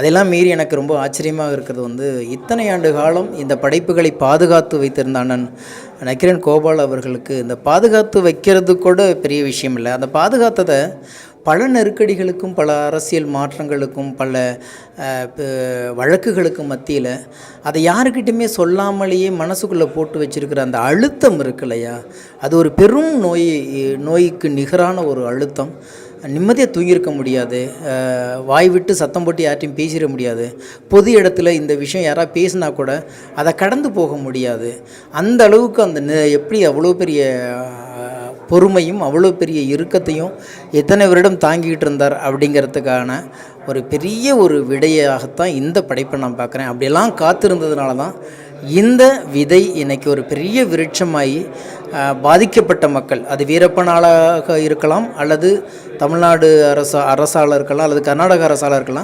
அதெல்லாம் மீறி எனக்கு ரொம்ப ஆச்சரியமாக இருக்கிறது வந்து, இத்தனை ஆண்டு காலம் இந்த படைப்புகளை பாதுகாத்து வைத்திருந்த அண்ணன் நக்கீரன் கோபால் அவர்களுக்கு இந்த பாதுகாத்து வைக்கிறது கூட பெரிய விஷயம் இல்லை. அந்த பாதுகாத்ததை பல நெருக்கடிகளுக்கும், பல அரசியல் மாற்றங்களுக்கும், பல வழக்குகளுக்கும் மத்தியில் அதை யாருக்கிட்டையுமே சொல்லாமலேயே மனசுக்குள்ளே போட்டு வச்சுருக்கிற அந்த அழுத்தம் இருக்கு இல்லையா, அது ஒரு பெரும் நோய்க்கு நிகரான ஒரு அழுத்தம். நிம்மதியாக தூங்கியிருக்க முடியாது, வாய் விட்டு சத்தம் போட்டு யார்ட்டையும் பேசிட முடியாது, பொது இடத்துல இந்த விஷயம் யாராவது பேசினா கூட அதை கடந்து போக முடியாது. அந்த அளவுக்கு அந்த எப்படி அவ்வளோ பெரிய பொறுமையும் அவ்வளோ பெரிய இறுக்கத்தையும் எத்தனை வருடம் தாங்கிக்கிட்டு இருந்தார் அப்படிங்கிறதுக்கான ஒரு பெரிய ஒரு விடையாகத்தான் இந்த படைப்பை நான் பார்க்குறேன். அப்படியெல்லாம் காத்திருந்ததுனால தான் இந்த விதை இன்றைக்கி ஒரு பெரிய விருட்சமாகி பாதிக்கப்பட்ட மக்கள், அது வீரப்பனாளாக இருக்கலாம், அல்லது தமிழ்நாடு அரசால் இருக்கலாம், அல்லது கர்நாடக அரசால் இருக்கலாம்,